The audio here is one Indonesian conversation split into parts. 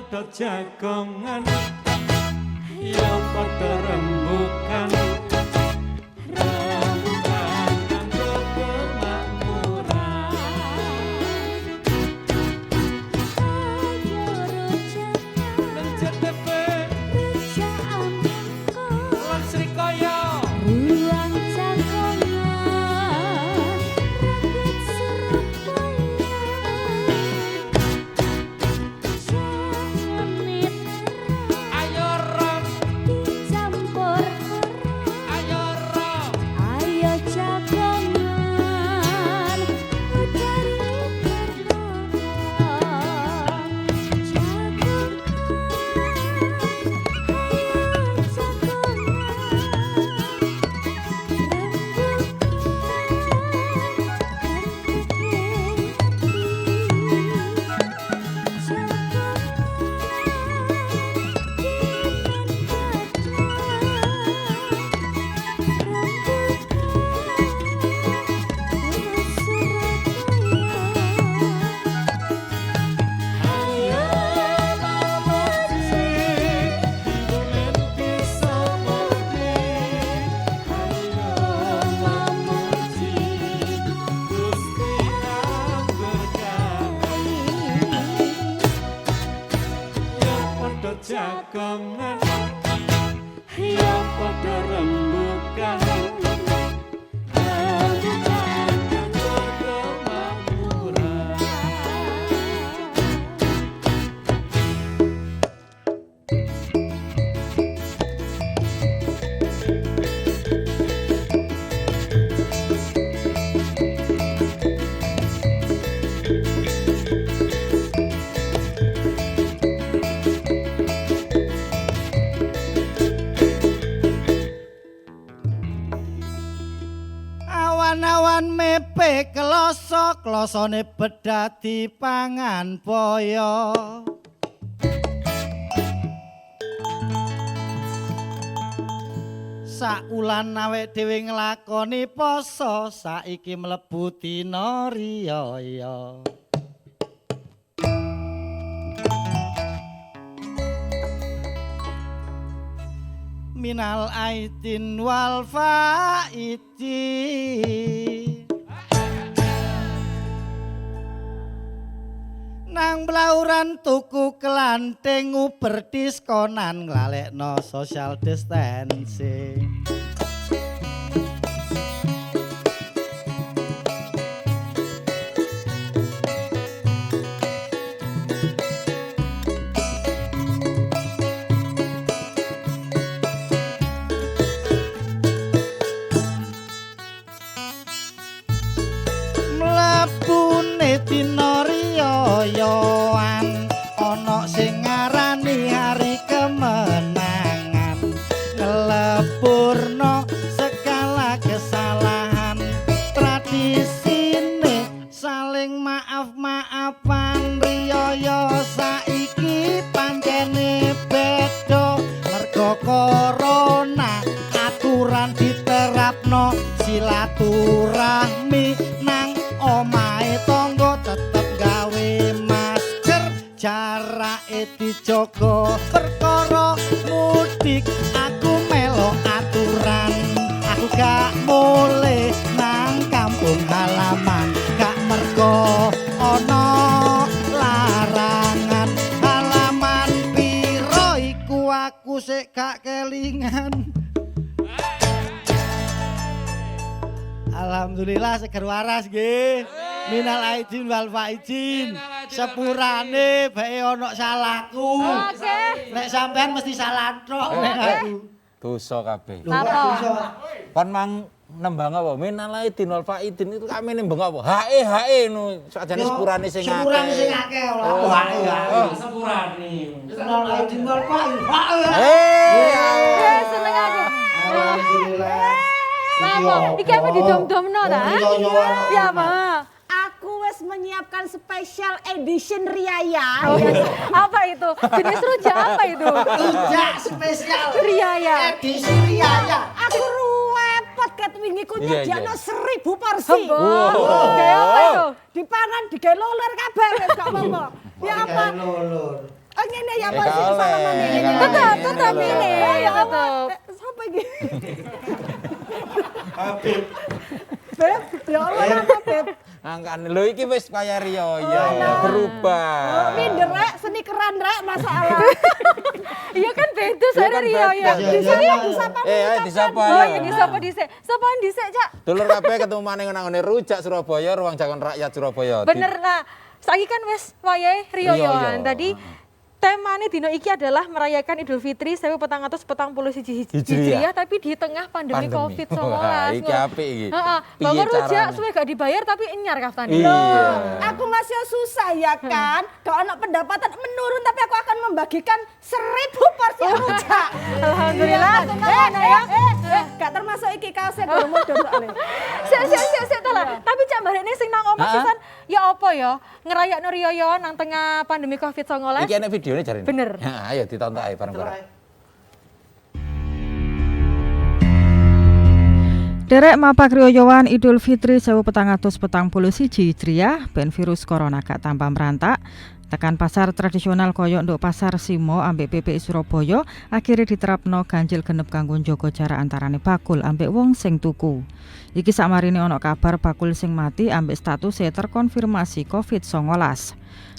padha jagongan ya padha rembukan rembukan kanggo kemakmuran nang JTP lan Srikaya ruang jagongan rakyat Surabaya ayo rom dicampur ayo rom ayo jagongan dari jagongan ya padha rembukan rembukan kanggo kemakmuran awan-awan mepe kloso klosone bedati pangan boyo saulan awake dhewe nglakoni poso saiki mlebu dina riyaya minal aidin wal faidin nang blauran tuku kelanting uber diskonan nglalekno social distancing mlebune dina riyayan ana sing ngarani hari kemenangan ngeleburno segala kesalahan tradisine saling maaf-maafan riyaya saiki pancene beda mergo corona aturan diterapno silaturahmi nang omahe tangga tetep gawe masker jarake dijogo perkara mudik aku melo aturan aku gak mulih nang kampung halaman gak mergo ana larangan halaman piro iku aku sik gak kelingan. Alhamdulillah seger waras nggih. Minal aidin wal faizin. Sepurane bae ana salahku. Oke. Nek sampean mesti salah tok nek aku. Dosa kabeh. Apa? Kon mang nembang apa? Minal aidin wal faizin itu kami nembang apa? Hae nu sakjane sepurane sing akeh. Sepurane sing akeh ora hae. sepurane Minal aidin wal faizin. Seneng aku. Alhamdulillah. Apa? Iki apa didom-domno ta? Ya, apa? Aku wis menyiapkan special edition Riaya. Apa itu? Jenis rujak apa itu? Rujak spesial Riaya. edisi Riaya. Aku ruwepet ket wingi ku Iya, nyediakno iya. 1000 porsi. Kayak apa itu? Dipangan digawe loler kabeh wis gak apa-apa. Ya apa? Lulur. ngene ya Eh, Mas gak oleh. salamane ngene. Gak Tetap, oleh. tetap Ngene ini, lho. Ya Allah, tetap. Sapa iki? Habib. Beb, ya Allah apa Beb? Angkane lho iki wis kaya riyo ya, berubah. Minder rek, seni keran rek masalah. Iya kan beda saya kan Rio ya. beda. Di sini yang disapa Ayo disapa Oh ya. ya disapa dhisik. Sapaan dhisik, Cak? Dulur kabeh ketemu maneh nang ngene Rujak Surabaya, Ruang Jagon Rakyat Surabaya. Bener lah. Saiki kan wis wayahe Rio Rio, Yohan. yo. Tadi temane dino iki adalah merayakan Idul Fitri 1441 Hijriah tapi di tengah pandemi Covid-19. Wah, iki apik iki. Heeh. Piye Bapak Rujak carane? suwe gak dibayar tapi enyar kaftane. Iya. Aku masih susah ya kan. Kalau anak pendapatan menurun tapi aku akan membagikan 1000 porsi rujak. Alhamdulillah. Gak termasuk iki kaosnya baru modal soalnya. Sik ta lah. Tapi Cak Mbarene sing nang omah Hah? pisan ya apa ya? Ngerayakno Rio Yohan nang tengah pandemi Covid-19. Iki enek videone jarine. Bener. Nah, ayo ditonton ae bareng-bareng. Derek mapak Rio Yohan Idul Fitri 1441 Hijriah ben virus corona gak tambah merantak. Tekan pasar tradisional koyo nduk pasar Simo ambek PPI Surabaya akhirnya diterapno ganjil genep kanggo njaga jarak antarane bakul ambek wong sing tuku. Iki sakmarine ana kabar bakul sing mati ambek status terkonfirmasi Covid-19.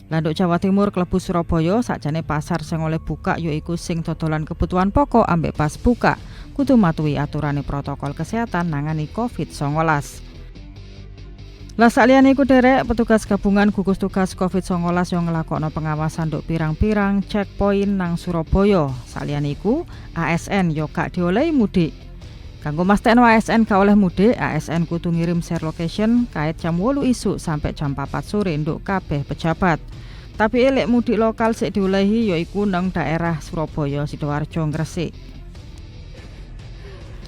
Landuk Jawa Timur klebu Surabaya sakjane pasar sing oleh buka yaiku sing dodolan kebutuhan pokok ambek pas buka kudu matuhi aturane protokol kesehatan nangani Covid-19. Lah saliyane iku derek petugas gabungan gugus tugas Covid-19 yang ngelakokno pengawasan nduk pirang-pirang checkpoint nang Surabaya. Saliyane iku ASN yo gak diolehi mudik. Kanggo mastekno ASN gak oleh mudik, ASN kudu ngirim share location kait jam 8 isuk sampai jam 4 sore nduk kabeh pejabat. Tapi elek mudik lokal sik diolehi yaiku nang daerah Surabaya, Sidoarjo, Gresik.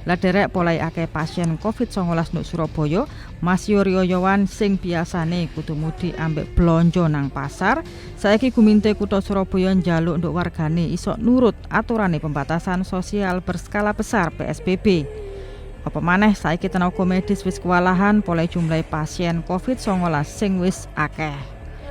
Lah derek polai akeh pasien Covid-19 nduk Surabaya, Mas Rio Yohan sing biasane kudu mudik ambek blonjo nang pasar, saiki Guminte Kutha Surabaya njaluk nduk wargane iso nurut aturane pembatasan sosial berskala besar PSBB. Apa maneh saiki tenaga medis wis kewalahan polai jumlah pasien Covid-19 sing wis akeh.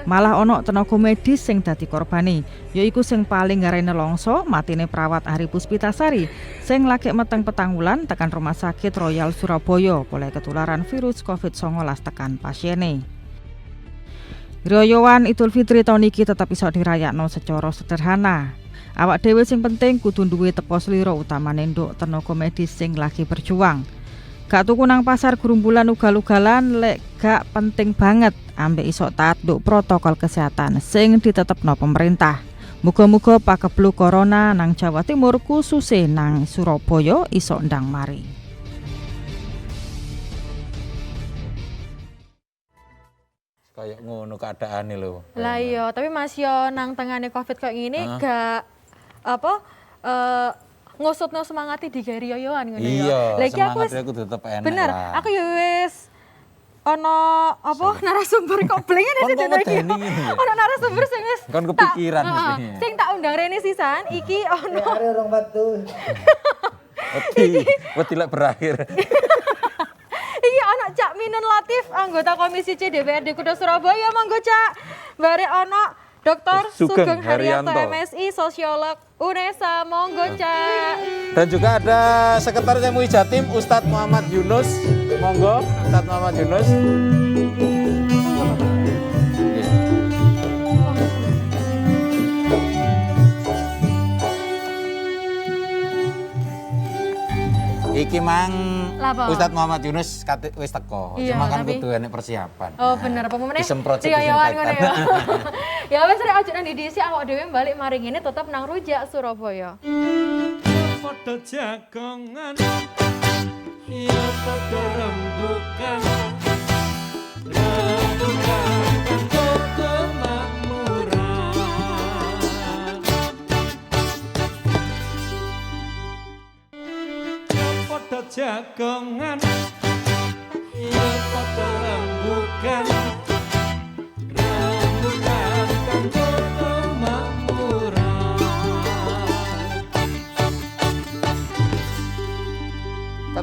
Malah ono tenaga medis sing dadi korbane, yaiku sing paling ngarene nelongso matine perawat Ari Puspitasari sing lagi meteng petang wulan tekan Rumah Sakit Royal Surabaya oleh ketularan virus Covid-19 tekan pasiene. Rio Yohan Idul Fitri tahun iki tetap iso dirayakno secara sederhana. Awak dhewe sing penting kudu duwe tepo slira utamane nduk tenaga medis sing lagi berjuang. Gak tuku nang pasar gerumbulan ugal-ugalan lek gak penting banget ambek iso taat nduk protokol kesehatan sing ditetepno pemerintah. Muga-muga pakeblu corona nang Jawa Timur khususé nang Surabaya iso ndang mari. Kayak ngono keadaane lho. Lah iya, tapi Mas yo nang tengane Covid kok ngene gak apa ngusutno semangati di Rio Yohan ngono ya. Iya, Lah iki aku semangatnya kudu tetep enak bener, lah. aku ya wis ono apa narasumber kok blengen Kon sih kok dino iki. medeni ngene ya? Ono narasumber sing wis Kon kepikiran tak- mestinya. Sing tak undang rene sisan iki ono Orang batu. Wedi lek berakhir. iki ono Cak Minun Latif anggota Komisi C DPRD Kutha Surabaya monggo Cak. Bare ono Dr. Sugeng Haryanto MSI sosiolog UNESA monggo Cak. Dan juga ada Sekretaris MUI Jatim Ustadz Muhammad Yunus. Monggo Ustadz Muhammad Yunus. Iki mang Lapa? Ustadz Muhammad Yunus wis teko. Iya, Cuma kan tapi- kudu enek persiapan. Oh bener, apa meneh? Disemprot Rio Yohan ngono ya. disinfektan. Ya wis rek aja nang didisi awak dhewe balik mari ngene tetep nang Rujak Surabaya. Padha jagongan ya padha rembukan rembukan kanggo kemakmuran ya padha jagongan ya padha rembukan rembukan kanggo kemakmuran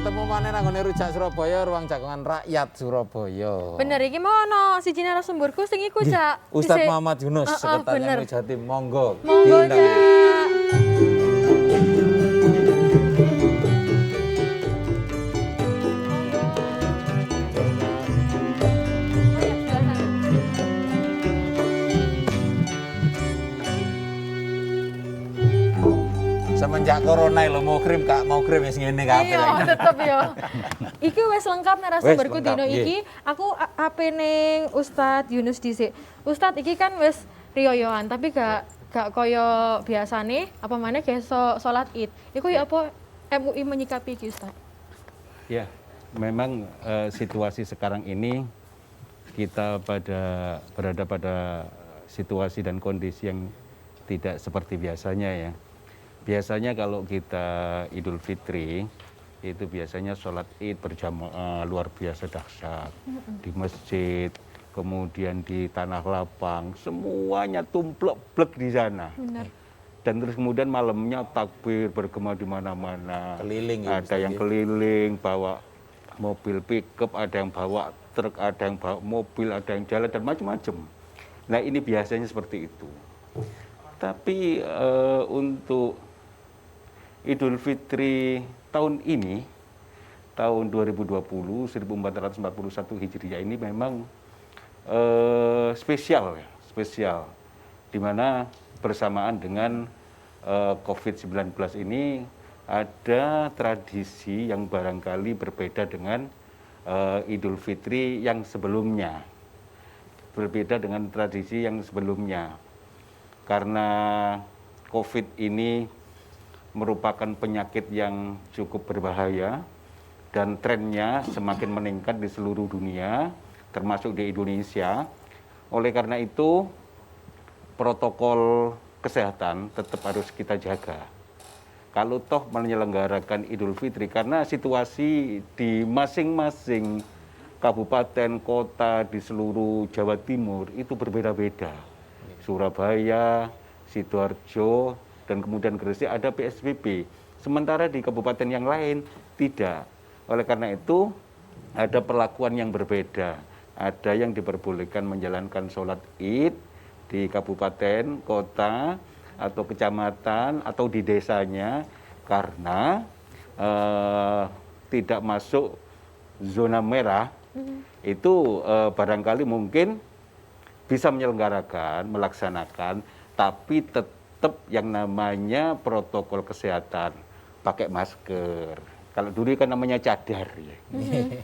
ketemu maneh nang nggone Rujak Surabaya, ruang jagongan rakyat Surabaya. Bener iki mau ono siji narasumberku sing iku, Cak. Ustadz Dhisik- Muhammad Yunus, Sekretariat bener. MUI Jatim, monggo. Monggo, Diundang. Cak. Semenjak corona lho mau krim ya sing ngene kabeh. Iya, tetep ya. Iki wis lengkap narasumberku Wis lengkap, dino iki. Aku ape ning Ustadz Yunus dhisik. Ustadz iki kan wis riyoyoan tapi gak koyo biasane apa maneh gesok salat Id. Iku ya apa MUI menyikapi iki, Ustadz? Ya, memang situasi sekarang ini kita berada pada situasi dan kondisi yang tidak seperti biasanya ya. Biasanya kalau kita Idul Fitri itu biasanya sholat Id berjamaah luar biasa dahsyat di masjid, kemudian di tanah lapang, semuanya tumplek-blek di sana. Benar. Dan terus kemudian malamnya takbir bergema di mana-mana. Keliling ya, Ada Ustaz, yang ya. keliling bawa mobil pickup, ada yang bawa truk, ada yang bawa mobil, ada yang jalan dan macam-macam. Nah ini biasanya seperti itu. Tapi untuk Idul Fitri tahun ini, tahun 2020, 1441 Hijriah ini memang spesial ya, spesial. Di mana bersamaan dengan COVID-19 ini ada tradisi yang barangkali berbeda dengan Idul Fitri yang sebelumnya. Berbeda dengan tradisi yang sebelumnya. Karena COVID ini merupakan penyakit yang cukup berbahaya dan trennya semakin meningkat di seluruh dunia, termasuk di Indonesia. Oleh karena itu, protokol kesehatan tetap harus kita jaga. Kalau toh menyelenggarakan Idul Fitri, karena situasi di masing-masing kabupaten, kota di seluruh Jawa Timur itu berbeda-beda. Surabaya, Sidoarjo, dan kemudian Gresik ada PSBB. Sementara di kabupaten yang lain tidak. Oleh karena itu ada perlakuan yang berbeda. Ada yang diperbolehkan menjalankan sholat Id di kabupaten, kota, atau kecamatan, atau di desanya karena tidak masuk zona merah. Itu barangkali mungkin bisa menyelenggarakan, melaksanakan, tapi tetap yang namanya protokol kesehatan, pakai masker. Kalau dulu kan namanya cadar ya,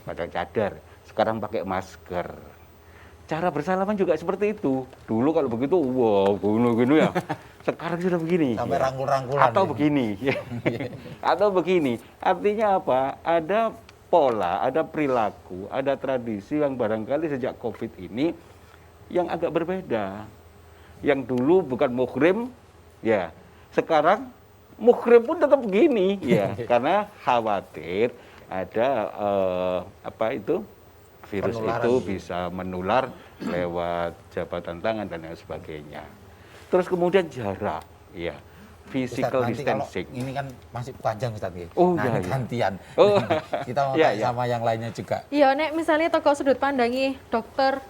pakai cadar. Sekarang pakai masker. Cara bersalaman juga seperti itu. Dulu kalau begitu, wow, gini ya. Sekarang sudah begini. Sampai ya. rangkul-rangkulan. Atau ya. begini. Ya. Atau begini. Artinya apa? Ada pola, ada perilaku, ada tradisi yang barangkali sejak COVID ini yang agak berbeda. Yang dulu bukan muhrim, ya, sekarang muhrim pun tetap begini, ya, karena khawatir ada virus Penularan. itu bisa menular lewat jabatan tangan dan lain sebagainya. Terus kemudian jarak, ya, physical Ustadz, nanti kalau distancing. ini kan masih panjang Ustadz ya. Oh, nah, iya, ini iya. gantian. Oh. Kita mau Iya, tanya iya. sama yang lainnya juga. Iya, nek misalnya toko sudut pandangi dokter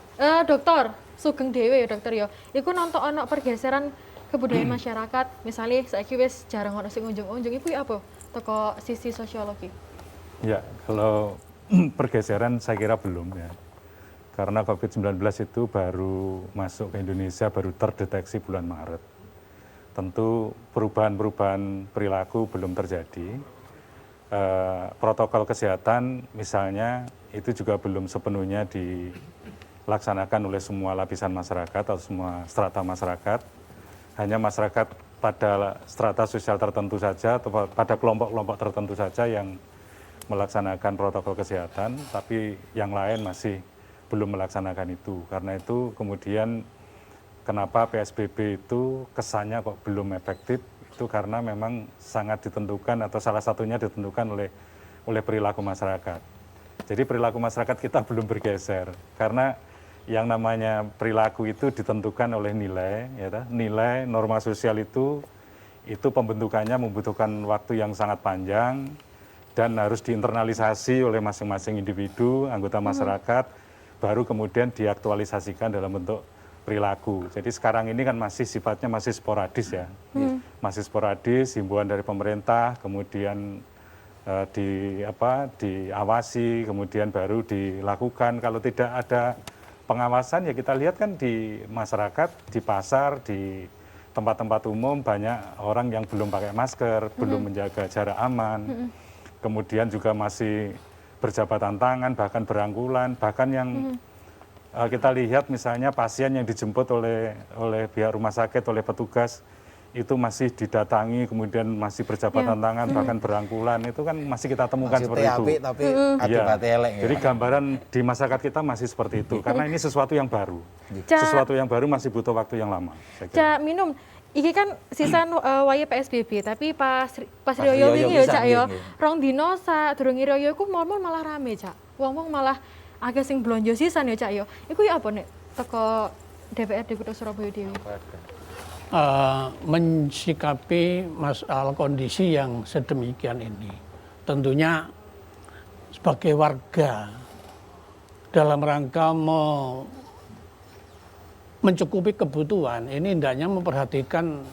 Sugeng Dewe ya dokter ya. Iku nonton ono pergeseran kebudayaan masyarakat, misalnya saiki wis jarang ono sing unjung-unjung, iku ya apa? Toko sisi sosiologi. Ya, kalau pergeseran saya kira belum ya. Karena COVID-19 itu baru masuk ke Indonesia, baru terdeteksi bulan Maret. Tentu perubahan-perubahan perilaku belum terjadi. Protokol kesehatan misalnya itu juga belum sepenuhnya dilaksanakan oleh semua lapisan masyarakat atau semua strata masyarakat. Hanya masyarakat pada strata sosial tertentu saja atau pada kelompok-kelompok tertentu saja yang melaksanakan protokol kesehatan, tapi yang lain masih belum melaksanakan itu. Karena itu kemudian kenapa PSBB itu kesannya kok belum efektif, itu karena memang sangat ditentukan atau salah satunya ditentukan oleh perilaku masyarakat. Jadi perilaku masyarakat kita belum bergeser, karena yang namanya perilaku itu ditentukan oleh nilai, ya, nilai norma sosial itu pembentukannya membutuhkan waktu yang sangat panjang, dan harus diinternalisasi oleh masing-masing individu, anggota masyarakat, baru kemudian diaktualisasikan dalam bentuk perilaku. Jadi sekarang ini kan masih sifatnya masih sporadis ya, masih sporadis, himbauan dari pemerintah, kemudian diawasi, kemudian baru dilakukan. Kalau tidak ada pengawasan ya kita lihat kan di masyarakat, di pasar, di tempat-tempat umum banyak orang yang belum pakai masker, belum menjaga jarak aman, kemudian juga masih berjabatan tangan, bahkan berangkulan, bahkan yang kita lihat misalnya pasien yang dijemput oleh pihak rumah sakit, oleh petugas, itu masih didatangi, kemudian masih berjabatan tangan, bahkan berangkulan, itu kan masih kita temukan seperti itu. Tapi akibatnya elek. Jadi gambaran di masyarakat kita masih seperti itu, karena ini sesuatu yang baru. Sesuatu yang baru masih butuh waktu yang lama. Cak Minum, iki kan sisan waya PSBB, tapi pas Rioyo wingi ya Cak ya. Rong dino sadurunge Rioyo iku mal-mal malah rame Cak. Wong-wong malah agak sing blonjo sisan ya Cak ya. Iku ya apa nek teko DPRD Kota Surabaya dhewe? Mensikapi masalah kondisi yang sedemikian ini. Tentunya sebagai warga dalam rangka mencukupi kebutuhan, ini hendaknya memperhatikan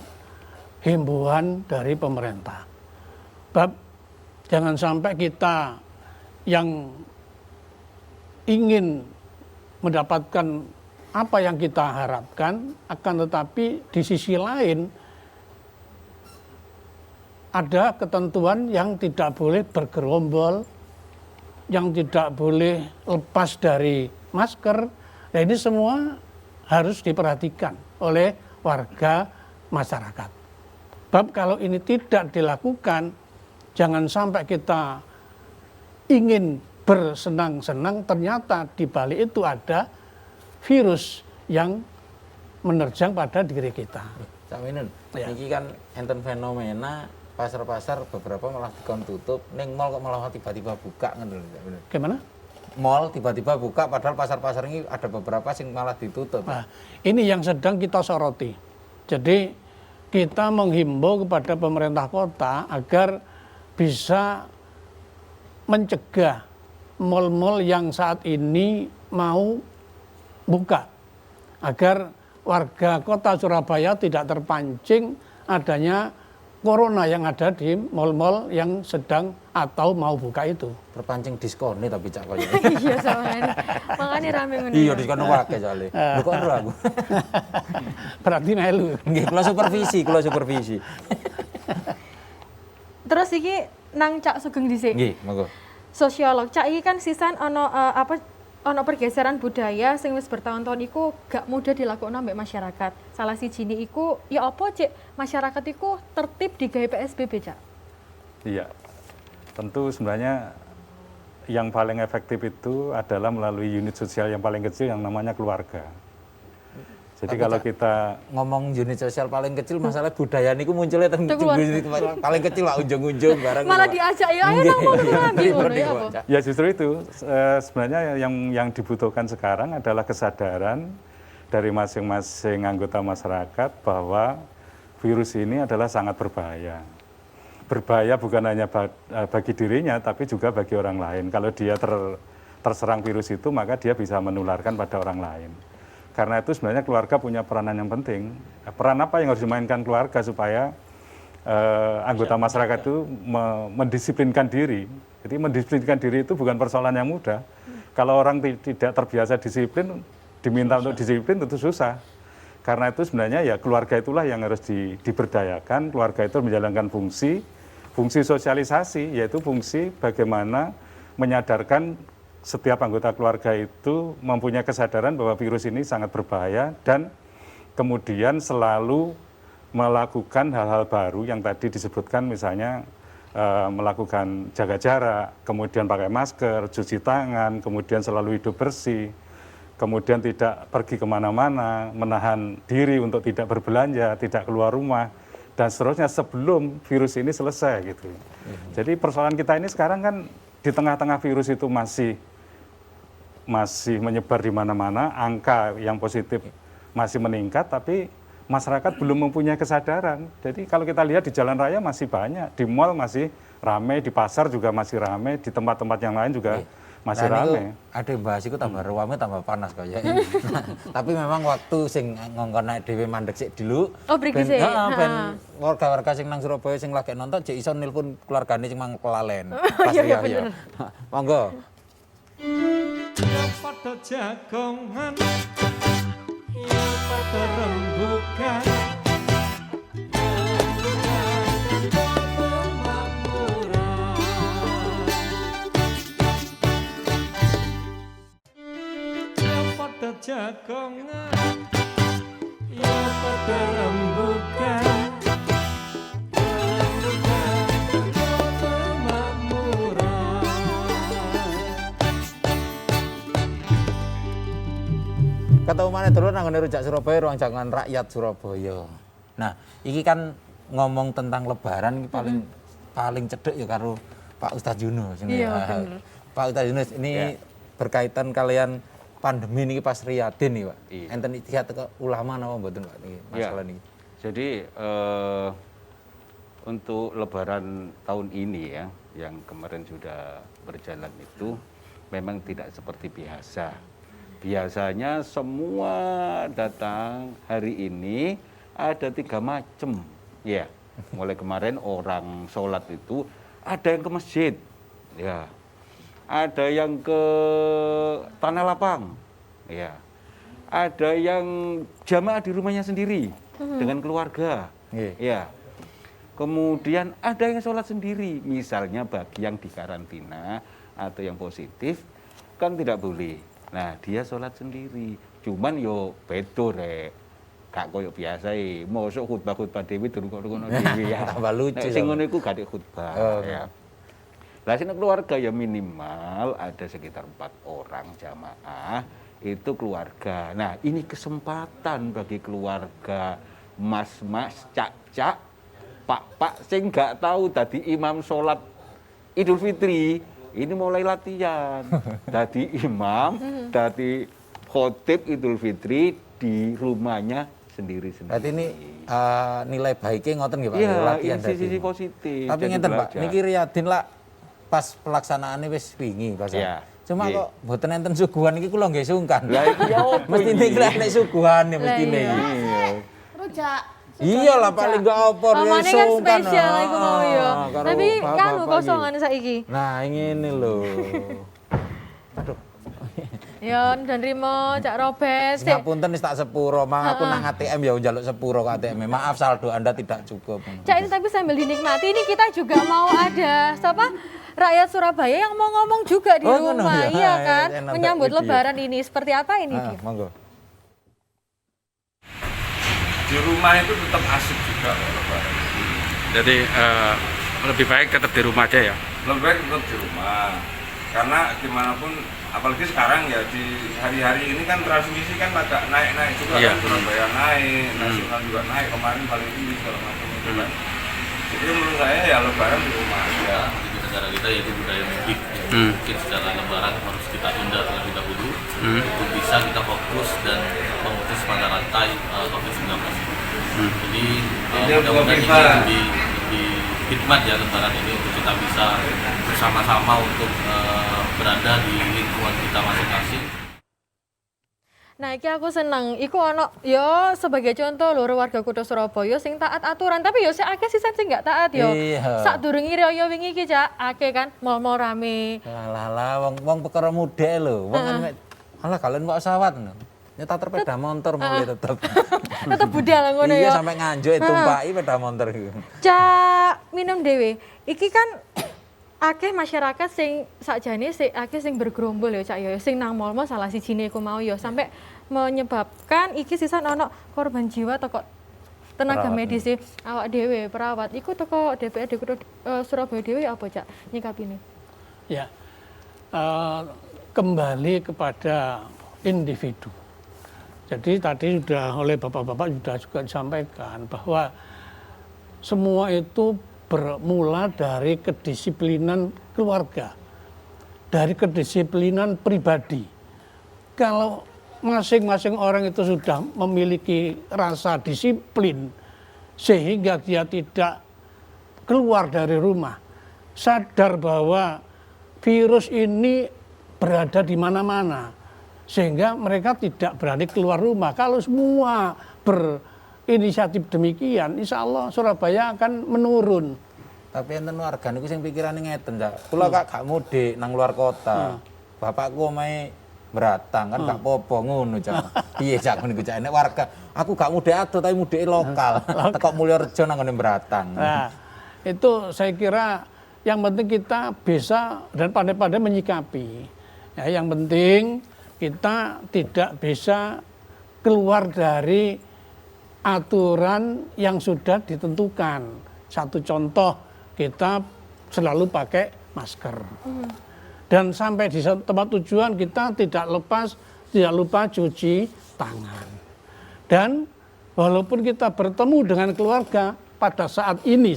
himbauan dari pemerintah. Bab jangan sampai kita yang ingin mendapatkan apa yang kita harapkan, akan tetapi di sisi lain ada ketentuan yang tidak boleh bergerombol, yang tidak boleh lepas dari masker. Nah ini semua harus diperhatikan oleh warga masyarakat. Bab kalau ini tidak dilakukan, jangan sampai kita ingin bersenang-senang, ternyata di balik itu ada virus yang menerjang pada diri kita. Cak Minun, ini kan enten fenomena pasar-pasar beberapa malah dikon tutup, ning mall kok malah tiba-tiba buka ngono lho Cak Minun. Gimana? Mall tiba-tiba buka padahal pasar-pasar ini ada beberapa sing malah ditutup. Nah, ini yang sedang kita soroti. Jadi kita menghimbau kepada pemerintah kota agar bisa mencegah mal-mal yang saat ini mau buka, agar warga kota Surabaya tidak terpancing adanya corona yang ada di mal-mal yang sedang atau mau buka itu. Terpancing diskonnya tapi Cak koyo. Iya soalnya, makanya rame ngono. Iya diskon akeh soalnya. Lho kok ora aku. Berarti melu. Nggih, kula supervisi. Terus iki nang Cak Sugeng dhisik. Nggih, monggo. Sosiolog, Cak iki kan sisan ono pergeseran budaya sing wis bertahun-tahun iku gak mudah dilakukan ambek masyarakat. Salah sijine iku ya apa Cek, masyarakat iku tertib digawe PSBB Cak? Iya, tentu sebenarnya yang paling efektif itu adalah melalui unit sosial yang paling kecil yang namanya keluarga. Jadi tapi kalau Cak, kita ngomong unit sosial paling kecil, masalah budaya niku munculnya unit paling kecil lah, ujung-ujung barang. Malah diajak ya ayo nang ngono ngono ya apa? Ya justru itu sebenarnya yang dibutuhkan sekarang adalah kesadaran dari masing-masing anggota masyarakat bahwa virus ini adalah sangat berbahaya. Berbahaya bukan hanya bagi dirinya tapi juga bagi orang lain. Kalau dia terserang virus itu maka dia bisa menularkan pada orang lain. Karena itu sebenarnya keluarga punya peranan yang penting. Peran apa yang harus dimainkan keluarga supaya anggota masyarakat itu mendisiplinkan diri. Jadi mendisiplinkan diri itu bukan persoalan yang mudah. Kalau orang tidak terbiasa disiplin, diminta untuk disiplin tentu susah. Karena itu sebenarnya ya keluarga itulah yang harus diberdayakan. Keluarga itu menjalankan fungsi sosialisasi, yaitu fungsi bagaimana menyadarkan setiap anggota keluarga itu mempunyai kesadaran bahwa virus ini sangat berbahaya dan kemudian selalu melakukan hal-hal baru yang tadi disebutkan, misalnya melakukan jaga jarak, kemudian pakai masker, cuci tangan, kemudian selalu hidup bersih, kemudian tidak pergi kemana-mana, menahan diri untuk tidak berbelanja, tidak keluar rumah, dan seterusnya sebelum virus ini selesai gitu. Jadi persoalan kita ini sekarang kan di tengah-tengah virus itu masih menyebar di mana-mana, angka yang positif masih meningkat, tapi masyarakat belum mempunyai kesadaran. Jadi kalau kita lihat di jalan raya masih banyak, di mal masih rame, di pasar juga masih rame, di tempat-tempat yang lain juga masih rame. Ada yang bahas itu tambah ruame tambah panas kayaknya. Tapi memang waktu sing ngongkon naik dhewe mandek sik dulu. Oh, break dhisik. Ben warga-warga sing nang Surabaya sing lagi nonton jek iso nelpon keluargane sing mang kelalen. Pas iya, ya. Monggo. Pada jagongan, ya pada rembukan. Pada jagongan, ya pada rembukan. Ketemu mana dulu nang rujak Surabaya, ruang jagongan rakyat Surabaya. Nah, iki kan ngomong tentang lebaran iki paling cedek ya karo Pak Ustadz Yunus ini. Iya, bener. Pak Ustadz Yunus ini berkaitan kalian pandemi ini pas Riyadin nih, Pak. Iya. Enten ikhtiar teko ulama napa mboten, Pak, niki masalah niki. Jadi untuk lebaran tahun ini ya, yang kemarin sudah berjalan itu memang tidak seperti biasa. Biasanya semua datang, hari ini ada 3 macam. Ya, mulai kemarin orang sholat itu ada yang ke masjid, ya, ada yang ke tanah lapang, ya, ada yang jamaah di rumahnya sendiri dengan keluarga, ya. Kemudian ada yang sholat sendiri, misalnya bagi yang di karantina atau yang positif kan tidak boleh. Nah, dia sholat sendiri. Cuman yo bedo rek. Gak koyo biasa mosok khutbah-khutbah dewi durung-durung dewi ya. Tambah lucu. Nek sing ngono iku gak khutbah ya. Lah sing keluarga ya minimal ada sekitar 4 orang jamaah itu keluarga. Nah, ini kesempatan bagi keluarga mas-mas, cak-cak, pak-pak sing gak tahu tadi imam sholat Idul Fitri. Ini mulai latihan, tadi imam, tadi khotib Idul Fitri di rumahnya sendiri-sendiri. Berarti ini nilai baiknya ngoten nggih Pak, iya, latihan ini sisi positif. Tapi ngeten Pak, niki Riyadin lah pas pelaksanaannya wis wingi Pak. Iya. Cuma Iya. kok mboten enten suguhan iki kula nggih sungkan. Lah iya opo Mesti iki? nek nek suguhan mestine. Iya. Rujak. Iya lah paling gak opor ya Omane kan sungkan. spesial iku mau ya. karo Tapi kan bapak-bapak kosongan iki. saiki. Nah, ngene lho. Aduh. Ya dan Rimo, Cak Robes. Sik. Ngapunten wis tak sepuro, mang aku nang ATM ya njaluk sepuro ke ATM. Maaf saldo Anda tidak cukup. Cak ini tapi sambil dinikmati ini kita juga mau ada siapa? Rakyat Surabaya yang mau ngomong juga di Oh, ngono rumah, ya. iya kan? Enak, Menyambut video. lebaran ini seperti apa ini? Dia? Monggo. Di rumah itu tetap asik juga lebaran. Jadi lebih baik tetap di rumah aja ya. Lebih baik tetap di rumah. Karena gimana pun, apalagi sekarang ya di hari-hari ini kan transmisi kan agak naik-naik juga Iya. kan. Surabaya naik, nasional juga naik, kemarin paling tinggi segala macam itu kan. Jadi menurut saya ya lebaran di rumah aja. Di negara kita yaitu budaya mudik yang mungkin secara lebaran harus kita tunda terlebih dahulu untuk bisa kita fokus dan memutus mata rantai COVID-19. Jadi mudah-mudahan ini lebih hikmat ya lebaran ini untuk kita bisa bersama-sama untuk berada di lingkungan kita masing-masing. Nah, iki aku seneng. Iku ono yo sebagai contoh lho warga Kutha Surabaya sing taat aturan, tapi yo sik akeh sisan sing gak taat yo. Iya. Sadurunge raya wingi iki Cak, akeh kan mal-mal rame. Lah wong perkara muda lho. Wong kan alah kalian mau pesawat. Nyetak sepeda motor mulai tetep. Tetep budal ngono Iya ya. sampai nganjuk tumpaki sepeda motor iku. Cak minum dhewe. Iki kan akeh masyarakat sing sakjane sing akeh sing bergerombol ya Cak ya. Sing nang mall-mall salah sijine iku mau ya sampai menyebabkan iki sisan ono korban jiwa teko tenaga Perawat, medis sih awak dhewe perawat iku teko DPRD Kutha Surabaya dhewe apa Cak nyikapine? Ya, kembali kepada individu. Jadi tadi sudah oleh bapak-bapak juga disampaikan bahwa semua itu bermula dari kedisiplinan keluarga, dari kedisiplinan pribadi. Kalau masing-masing orang itu sudah memiliki rasa disiplin, sehingga dia tidak keluar dari rumah, sadar bahwa virus ini berada di mana-mana, sehingga mereka tidak berani keluar rumah. Kalau semua berinisiatif demikian, insya Allah Surabaya akan menurun. Tapi enten warga niku sing pikirane ngeten, Cak. Kula gak mudik nang luar kota. Bapakku omahe Beratang kan gak popo ngono, Cak. Piye Cak niku, Cak? Nek warga, aku gak mudik ado tapi mudike lokal. Teko Mulyorejo nang ngene Beratang. Nah, itu saya kira yang penting kita bisa dan pandai-pandai menyikapi. Ya, yang penting kita tidak bisa keluar dari aturan yang sudah ditentukan. Satu contoh, kita selalu pakai masker. Dan sampai di tempat tujuan kita tidak lupa cuci tangan. Dan walaupun kita bertemu dengan keluarga pada saat ini,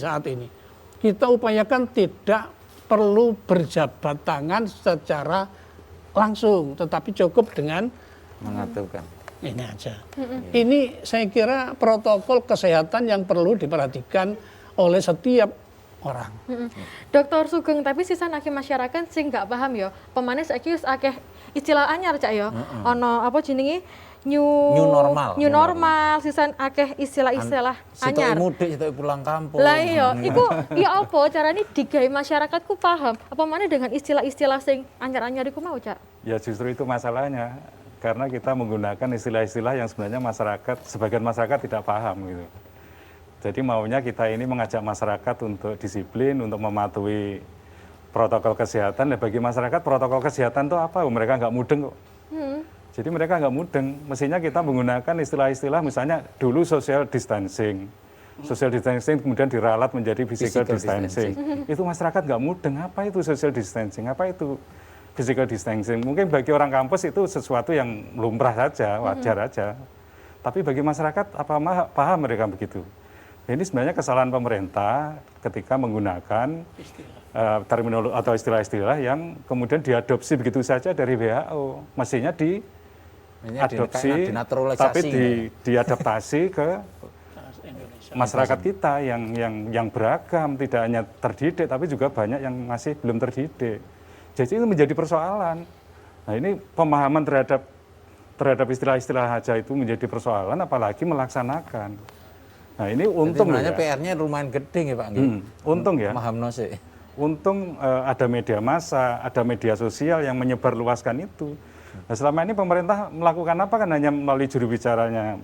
kita upayakan tidak perlu berjabat tangan secara langsung, tetapi cukup dengan mengaturkan. Ini aja. Ini saya kira protokol kesehatan yang perlu diperhatikan oleh setiap orang. Dr. Sugeng, tapi sisan akeh masyarakat sing nggak paham ya. Pemane saiki wis akeh istilah anyar Cak ya. Ono apa jenenge new normal, sisan akeh istilah-istilah anyar. Sitok mudik, sitok pulang kampung. Lah iya, iku ya apa carane digawe masyarakatku paham? Apa mana dengan istilah-istilah sing anyar-anyar iku mau, Cak? Ya justru itu masalahnya. Karena kita menggunakan istilah-istilah yang sebenarnya sebagian masyarakat tidak paham gitu. Jadi maunya kita ini mengajak masyarakat untuk disiplin, untuk mematuhi protokol kesehatan. Dan bagi masyarakat protokol kesehatan itu apa? Mereka nggak mudeng kok. Jadi mereka nggak mudeng. Mestinya kita menggunakan istilah-istilah misalnya dulu social distancing. Social distancing kemudian diralat menjadi physical distancing. Itu masyarakat nggak mudeng. Apa itu social distancing? Apa itu physical distancing? Mungkin bagi orang kampus itu sesuatu yang lumrah saja, wajar aja. Tapi bagi masyarakat apa paham mereka begitu? Ini sebenarnya kesalahan pemerintah ketika menggunakan terminologi atau istilah-istilah yang kemudian diadopsi begitu saja dari WHO. Mestinya diadopsi, tapi diadaptasi ke masyarakat kita yang beragam, tidak hanya terdidik, tapi juga banyak yang masih belum terdidik. Jadi itu menjadi persoalan. Nah ini pemahaman terhadap istilah-istilah saja itu menjadi persoalan, apalagi melaksanakan. Nah ini untung ya. PR-nya lumayan gede ya Pak. Untung ya. Mahamno sih. Untung ada media massa, ada media sosial yang menyebarluaskan itu. Nah, selama ini pemerintah melakukan apa kan hanya melalui juru bicaranya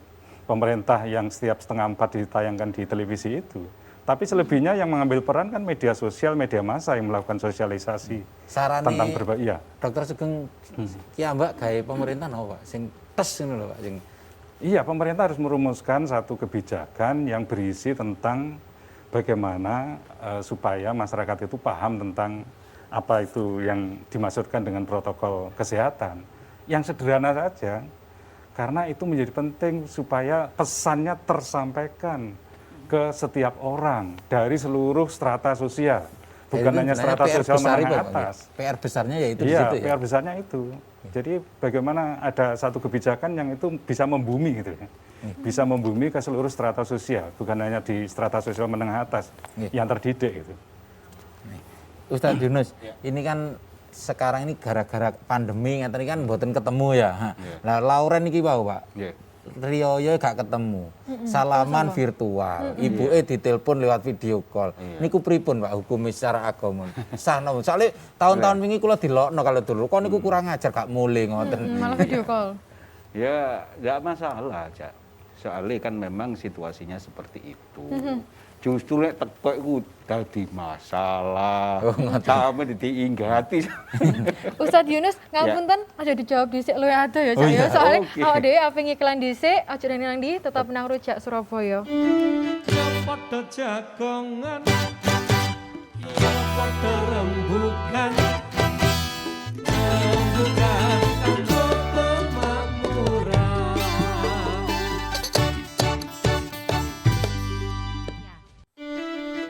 pemerintah yang setiap 3:30 ditayangkan di televisi itu. Tapi selebihnya yang mengambil peran kan media sosial, media massa yang melakukan sosialisasi tentang berbagai. Ya. Dokter Sugeng, ya Mbak, gaya pemerintah no Pak, sing tes ini loh Pak. Iya, pemerintah harus merumuskan satu kebijakan yang berisi tentang bagaimana supaya masyarakat itu paham tentang apa itu yang dimaksudkan dengan protokol kesehatan. Yang sederhana saja, karena itu menjadi penting supaya pesannya tersampaikan ke setiap orang dari seluruh strata sosial. Bukan hanya strata sosial menengah atas. PR besarnya yaitu di situ ya? PR besarnya itu. Jadi bagaimana ada satu kebijakan yang itu bisa membumi gitu ya. Bisa membumi ke seluruh strata sosial, bukan hanya di strata sosial menengah atas yang terdidik gitu. Ustadz Yunus, ini kan sekarang ini gara-gara pandemi ngeten kan mboten ketemu ya. Lah Lauren iki wae, Pak. Rioyo gak ketemu. Salaman virtual. Ibuke ditelepon lewat video call. Niku pripun Pak hukum secara agama? Sah napa? Soale tahun-tahun wingi kula dilokno kalau dulu. Kok niku kurang ajar gak mulih ngoten. Malah video call. Ya, enggak masalah, Cak. Soalnya kan memang situasinya seperti itu. Justru lek teko iku dadi masalah. Sampe diinggati. Ustadz Yunus, ngapunten aja dijawab dhisik luwih ado ya, Cak ya. Soale awake dhewe ape ngiklan dhisik, aja nang ndi tetap nang Rujak Surabaya. Padha jagongan, ya padha rembugan. Rembugan kanggo kemakmuran.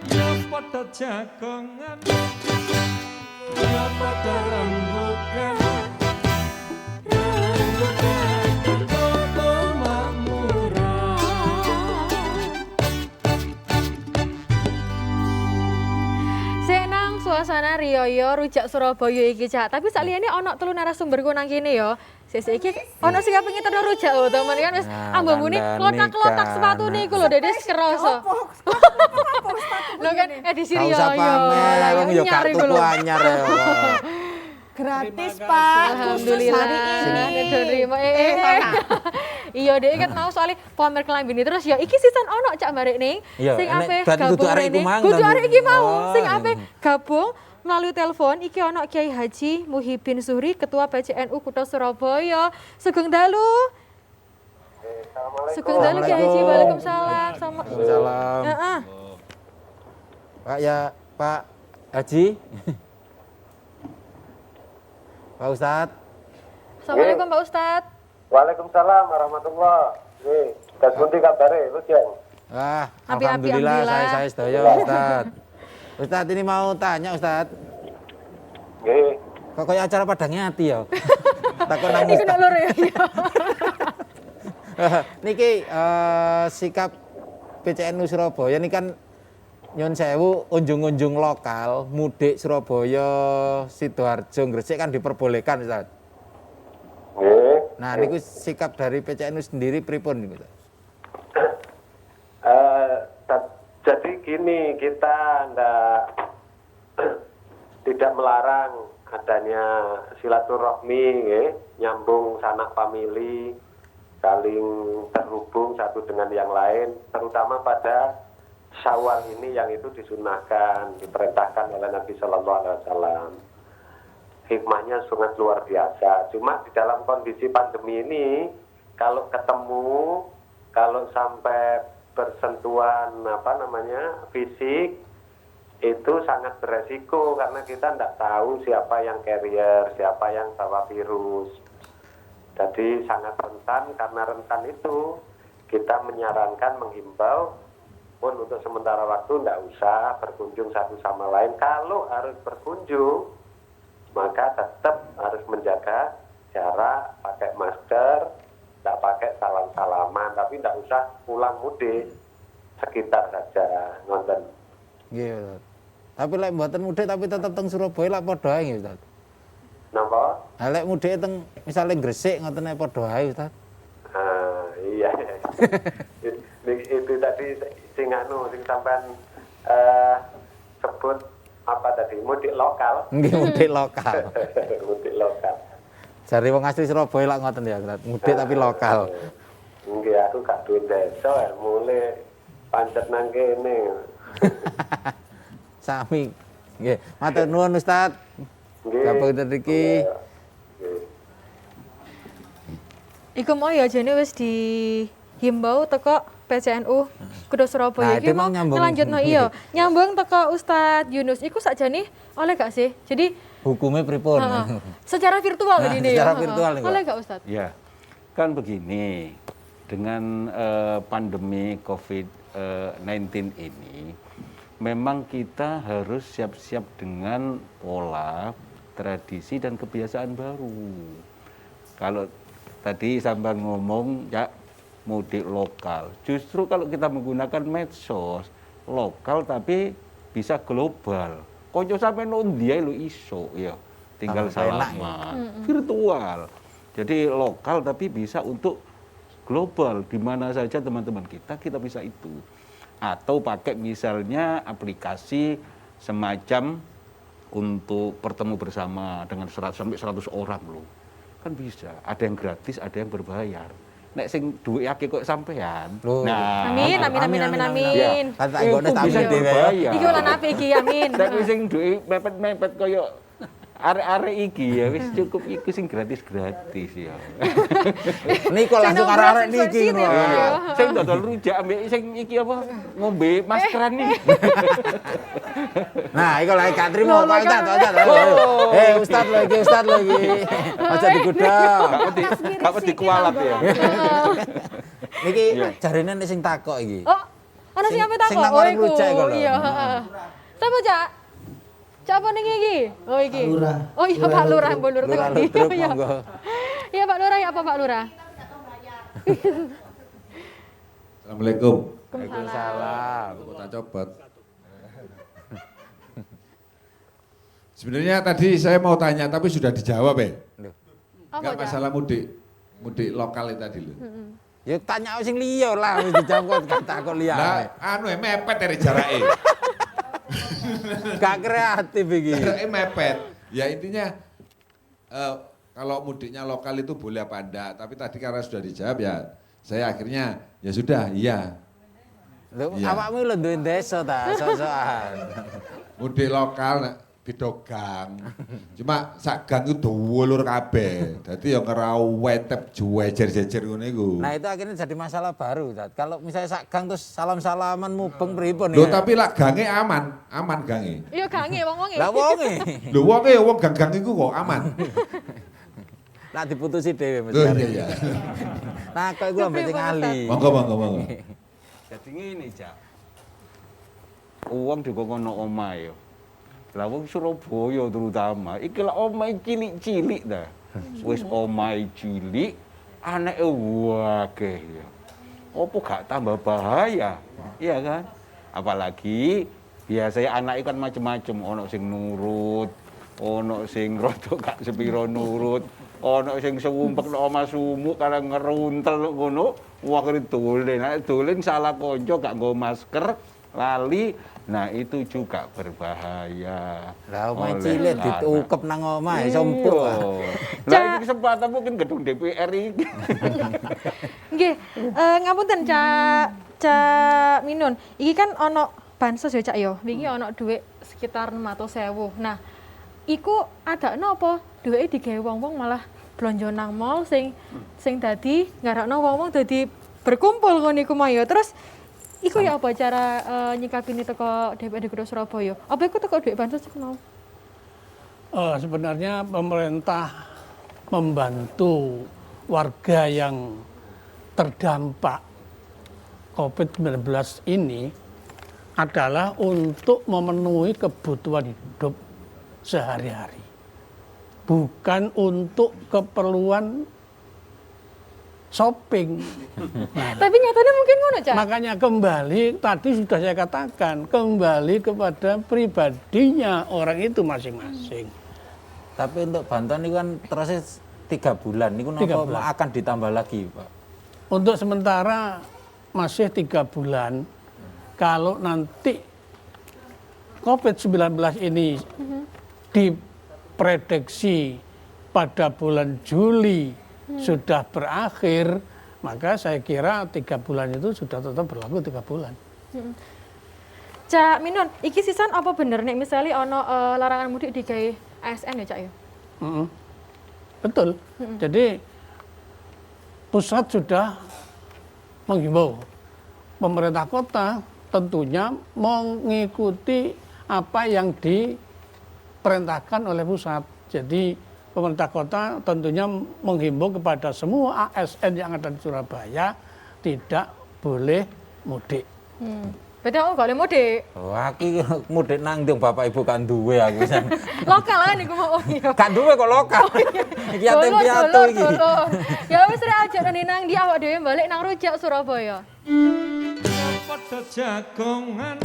Ya padha jagongan, ya padha rembugan. Rembugan kanggo kemakmuran. Senang suasana riyo rujak Surabaya iki, Cak. Tapi saliyane ono 3 narasumberku nang kene ya. Sesuk iki ono sing kepengin terus rujak lho, teman kan wis ambembune klotak-klotak sepatune iku lho, Dede kerasa. Lho kan edisi riyo. Usah pamer, wong yo gak tuku anyar ya. Gratis Pak, alhamdulillah. Terima. Iya deh kan mau soalnya pamer kelambine terus ya iki sisan ono Cak Barek ning sing ape gabung rene. Kudu arek iki mau sing ape gabung melalui telepon iki ono Kiai Haji Muhyiddin Zuhri Ketua PCNU Kutha Surabaya. Sugeng dalu. Sugeng dalu Kiai Haji. Waalaikumsalam. Waalaikumsalam. Heeh. Pak ya, Pak Haji. Pak Ustadz. Assalamualaikum Pak Ustadz. Waalaikumsalam warahmatullahi wabarakatuh. Gas pundi kabare, Lujeng? Wah, Api-api, alhamdulillah alhamdulillah. saya sedaya Ustadz. Ustadz ini mau tanya Ustadz. Nggih. Kok kayak acara Padang Ati ya? Takon nang Iku nek loro ya. Niki sikap PCNU Surabaya ini kan nyun sewu unjung-unjung lokal mudik Surabaya, Sidoarjo, Gresik kan diperbolehkan Ustaz. Nah, niku sikap dari PCNU sendiri pripun niku? Jadi gini, kita tidak melarang adanya silaturahmi, nyambung sanak famili, saling terhubung satu dengan yang lain, terutama pada Syawal ini yang itu disunahkan, diperintahkan oleh Nabi Sallallahu Alaihi Wasallam. Hikmahnya sangat luar biasa. Cuma di dalam kondisi pandemi ini, kalau ketemu, kalau sampai bersentuhan fisik, itu sangat beresiko karena kita tidak tahu siapa yang carrier, siapa yang bawa virus. Jadi sangat rentan. Karena rentan itu kita menyarankan, menghimbau pun untuk sementara waktu tidak usah berkunjung satu sama lain. Kalau harus berkunjung, maka tetap harus menjaga jarak, pakai masker, tidak pakai salam-salaman, tapi tidak usah pulang mudik, sekitar saja, nonton. Iya. Tapi lek mboten mudik tapi tetep teng Surabaya lak padha ae nggih, Ustaz. Napa? Ha lek mudik teng misale Gresik ngoten ae padha ae, Ustaz. Iya. Itu tadi sing sampean sebut apa tadi, mudik lokal. Nggih, mudik lokal. Mudik lokal. Jare wong asli Surabaya lak ngoten ya, Ustaz. Mudik tapi lokal. Nggih, aku gak duwe desa ya, mulai pancet nang kene. Sami. Nggih, matur nuwun Ustaz. Nggih. Gapunten iki. Iku mau ya jane wis dihimbau teko PCNU Kutha Surabaya iki mau ngelanjutno iya. Nyambung teko Ustadz Yunus iku sakjane oleh gak sih? Jadi hukumnya pripun? Secara virtual ini secara virtual nih, oleh gak Ustadz? Ya, kan begini, dengan pandemi COVID-19 ini, memang kita harus siap-siap dengan pola, tradisi, dan kebiasaan baru. Kalau tadi sampai ngomong, ya mudik lokal. Justru kalau kita menggunakan medsos lokal tapi bisa global. Konco sampai nondi lu iso ya. Tinggal salaman virtual. Jadi lokal tapi bisa untuk global, di mana saja teman-teman kita bisa itu. Atau pakai misalnya aplikasi semacam untuk bertemu bersama dengan 100 sampai 100 orang loh. Kan bisa. Ada yang gratis, ada yang berbayar. Nek sing duwe akeh kok sampean. Nah, amin. Kan tak nggono tak bisa dibayar. Iki lan apik iki amin. Tapi sing duwe mepet-mepet koyo arek-arek iki ya wis cukup iku sing gratis ya. Niku langsung arek-arek niki lho. Sing dodol rujak ambek sing iki apa ngombe maskeran iki. Nah, iku lagi gak trimo Pak Ustaz. Ustaz lagi. Aja digodhog. Gak wedi kualat ya. Niki jarine nek sing takok iki. Oh, ana sing ape takok? Oh iku. Iya, heeh. Sapa, Cak? Cak apa ning iki? Oh iki. Oh iya Pak Lurah, Mbok Lurah teko. Iya. Iya Pak Lurah, ya apa Pak Lurah? Assalamualaikum. Waalaikumsalam. Kota Copot. Sebenarnya tadi saya mau tanya tapi sudah dijawab ya. Apa, Enggak Cak? masalah mudik lokal itu tadi loh. Ya tanya sing liya lah wis dijawab kata kok liya. Lah mepet dari jarake. Gak kreatif iki. Jarake mepet. Ya intinya kalau mudiknya lokal itu boleh apa enggak, tapi tadi karena sudah dijawab ya saya akhirnya ya sudah, iya. Lho awakmu lho duwe desa ta, sok-sokan. Mudik lokal beda gang. Cuma sak gang itu dhuwur kabeh. Dadi ya ngerawetep jejer-jejer ngono iku. Nah, itu akhirnya jadi masalah baru, Tat. Kalau misalnya sak gang terus salam-salaman mubeng pripun Lho ya? tapi lak gange aman gange. Iya gange wong-wonge. Lah wonge. Lho wong gang-gang iku kok aman. Lah diputusi dhewe mesti. Lho iya. Nah, kok iku ambek sing ahli. Monggo. Jadi ngene, Cak. Uang dikongkon omah ya. Lah wong Surabaya terutama, iki lah omahe cilik-cilik dah. Wis omahe cilik, anake akeh ya. Opo gak tambah bahaya? Iya kan? Apalagi biasanya anak kan macem-macem, ono sing nurut, ono sing rada gak sepiro nurut, ono sing sewumpek nek omah sumuk karena ngeruntel ngono, wah dolen. Nek dolen salah konco gak nggo masker, lali. Nah itu juga berbahaya. Lah omah cilik ditukep nang omah iso empuk. Lah iki kesempatan mungkin gedung DPR iki. Nggih, ngapunten Cak Minun. Iki kan ono bansos ya Cak ya. Wingi ono dhuwit sekitar 600.000. Nah, iku adakno apa dhuwite digawe wong-wong malah blonjo nang mall sing dadi ngarakno wong-wong dadi berkumpul ngono iku mah ya. Terus iku ya apa cara nyikapin itu ke DPRD Kota Surabaya? Apa iku teko dhuwit bansos iku mau? Sebenarnya pemerintah membantu warga yang terdampak COVID-19 ini adalah untuk memenuhi kebutuhan hidup sehari-hari. Bukan untuk keperluan shopping. Nah, tapi nyatanya mungkin ngono, Cak. Makanya kembali tadi sudah saya katakan, kembali kepada pribadinya orang itu masing-masing. Tapi untuk bantuan ini kan proses 3 bulan, ini akan ditambah lagi, Pak? Untuk sementara masih 3 bulan. Kalau nanti COVID-19 ini diprediksi pada bulan Juli sudah berakhir, maka saya kira 3 bulan itu sudah tetap berlaku 3 bulan. Cak Minun, iki sisan apa bener nih misalnya ono larangan mudik digawe ASN ya Cak ya? Betul. Jadi pusat sudah menghimbau, pemerintah kota tentunya mengikuti apa yang diperintahkan oleh pusat. Jadi pemerintah kota tentunya menghimbau kepada semua ASN yang ada di Surabaya tidak boleh mudik. Berarti aku gak boleh mudik? Wah, Iki mudik nang ndi Bapak Ibu kan duwe aku. Lokal kan iku mau. Kan duwe kok lokal. Iki yatim piatu iki. Ya wis rek aja nang ndi awak dhewe balik nang Rujak Surabaya. Pada jagongan,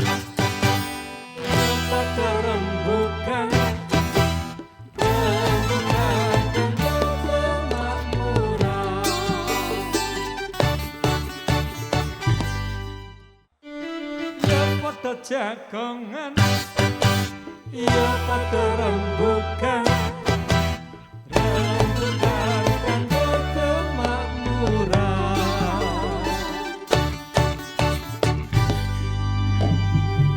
pada rembukan, pada jagongan, ya pada rembukan, rembukan kanggo kemakmuran.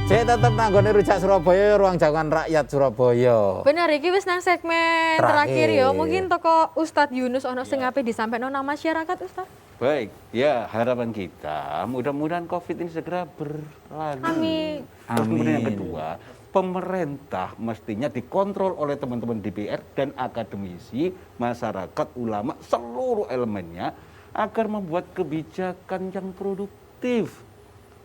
Saya tetap nanggone Rujak Surabaya, ruang jagongan rakyat Surabaya. Bener, iki wis nang segmen terakhir ya. Mungkin toko Ustadz Yunus ono sing ape disampaikan nang masyarakat Ustadz. Baik, ya harapan kita mudah-mudahan COVID ini segera berlalu. Amin. Terus kemudian yang kedua, pemerintah mestinya dikontrol oleh teman-teman DPR dan akademisi, masyarakat, ulama, seluruh elemennya agar membuat kebijakan yang produktif.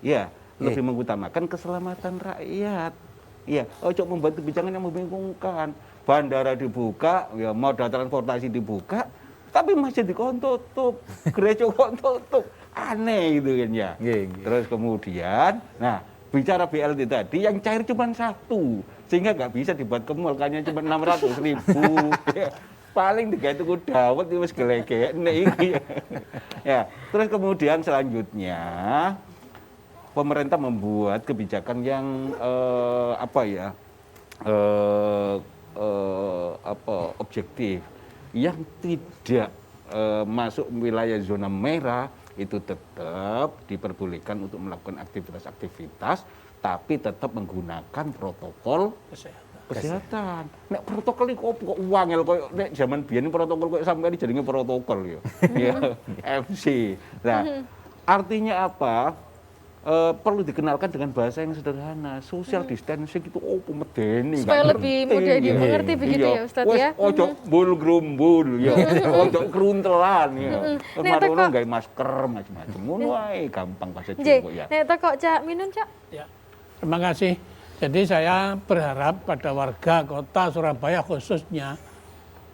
Ya, lebih mengutamakan keselamatan rakyat. Ya, ojo membuat kebijakan yang membingungkan. Bandara dibuka, ya moda transportasi dibuka, tapi masih tutup, gereja tutup, aneh gitu kan ya. Terus kemudian, nah bicara BLT tadi yang cair cuma satu, Sehingga nggak bisa dibuat ke mall, kayaknya cuma 600.000. Paling tiga itu dawet itu wis gelegek iki. Ya, terus kemudian selanjutnya pemerintah membuat kebijakan yang objektif, yang tidak masuk wilayah zona merah itu tetap diperbolehkan untuk melakukan aktivitas-aktivitas, tapi tetap menggunakan protokol kesehatan. Nek protokol ini kok uangel kok nek zaman biyen protokol kok sampai dijadinya protokol ya. Ya, FC. Nah, artinya apa? Perlu dikenalkan dengan bahasa yang sederhana. Social distancing itu medeni supaya lebih mudah dimengerti begitu ya Ustaz ya. Ojo bul-grumbul ya. Ojo keruntelan ya. Kemarin nggawe masker macam-macam. Ngono wae gampang bahasa Jawa ya. Nek teko Cak Minun, Cak. Ya. Terima kasih. Jadi saya berharap pada warga kota Surabaya khususnya,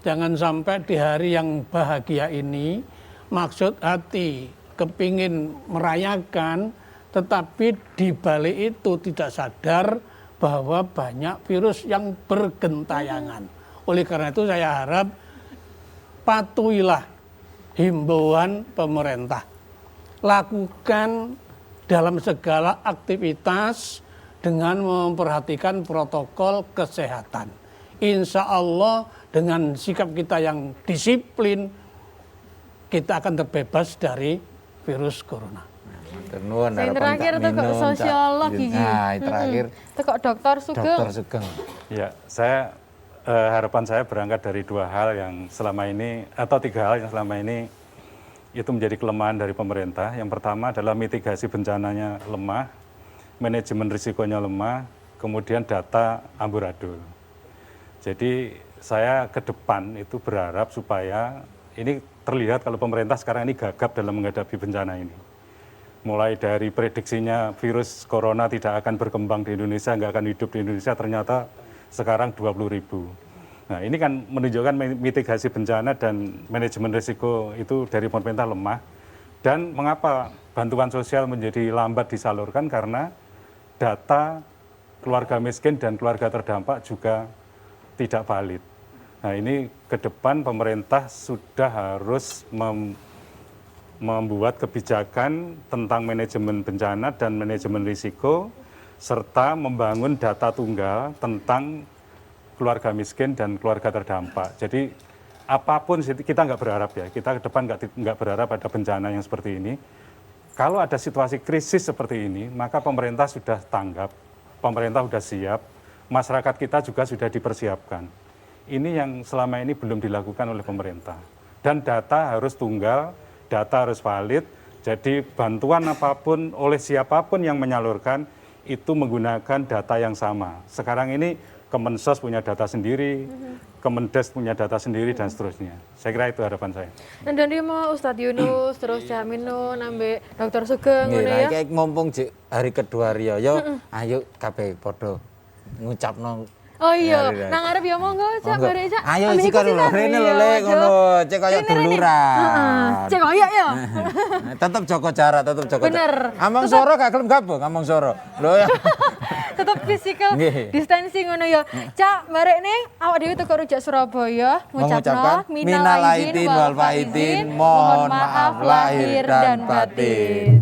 jangan sampai di hari yang bahagia ini, maksud hati, kepingin merayakan, tetapi di balik itu tidak sadar bahwa banyak virus yang bergentayangan. Oleh karena itu saya harap patuhilah himbauan pemerintah. Lakukan dalam segala aktivitas dengan memperhatikan protokol kesehatan. Insya Allah dengan sikap kita yang disiplin, kita akan terbebas dari virus corona. Yang terakhir itu kok sosiolog gigi. Nah, terakhir itu kok Dokter Sugeng. Ya, harapan saya berangkat dari dua hal yang selama ini, atau tiga hal yang selama ini itu menjadi kelemahan dari pemerintah. Yang pertama adalah mitigasi bencananya lemah, manajemen risikonya lemah, kemudian data amburadul. Jadi saya ke depan itu berharap supaya ini terlihat kalau pemerintah sekarang ini gagap dalam menghadapi bencana ini. Mulai dari prediksinya virus corona tidak akan berkembang di Indonesia, nggak akan hidup di Indonesia, ternyata sekarang 20.000. Nah ini kan menunjukkan mitigasi bencana dan manajemen risiko itu dari pemerintah lemah. Dan mengapa bantuan sosial menjadi lambat disalurkan? Karena data keluarga miskin dan keluarga terdampak juga tidak valid. Nah ini ke depan pemerintah sudah harus membuat kebijakan tentang manajemen bencana dan manajemen risiko, serta membangun data tunggal tentang keluarga miskin dan keluarga terdampak. Jadi apapun kita nggak berharap ya, kita ke depan nggak berharap ada bencana yang seperti ini. Kalau ada situasi krisis seperti ini, maka pemerintah sudah tanggap, pemerintah sudah siap, masyarakat kita juga sudah dipersiapkan. Ini yang selama ini belum dilakukan oleh pemerintah. Dan data harus tunggal, data harus valid, jadi bantuan apapun oleh siapapun yang menyalurkan itu menggunakan data yang sama. Sekarang ini Kemensos punya data sendiri, Kemendes punya data sendiri, dan seterusnya. Saya kira itu harapan saya. Dan dia mau Ustadz Yunus, terus Cak Minun, ambek Dokter Sugeng, ya. Kayak mumpung hari kedua Rio, ayo kabeh podo ngucapno. Oh iya, nang arep ya monggo Cak, barek Cak. Ayo iki kan lho, rene lho le ngono, cek koyo duluran. Cek koyo ya. Tetep jaga jarak, tetep jaga jarak. Among soro gak gelem gabung, among soro. Lho ya. Tetep physical distancing ngono ya. Cak, barek nih awak dhewe teko rujak Surabaya ngucapno minal aidin wal faizin, mohon maaf lahir dan batin.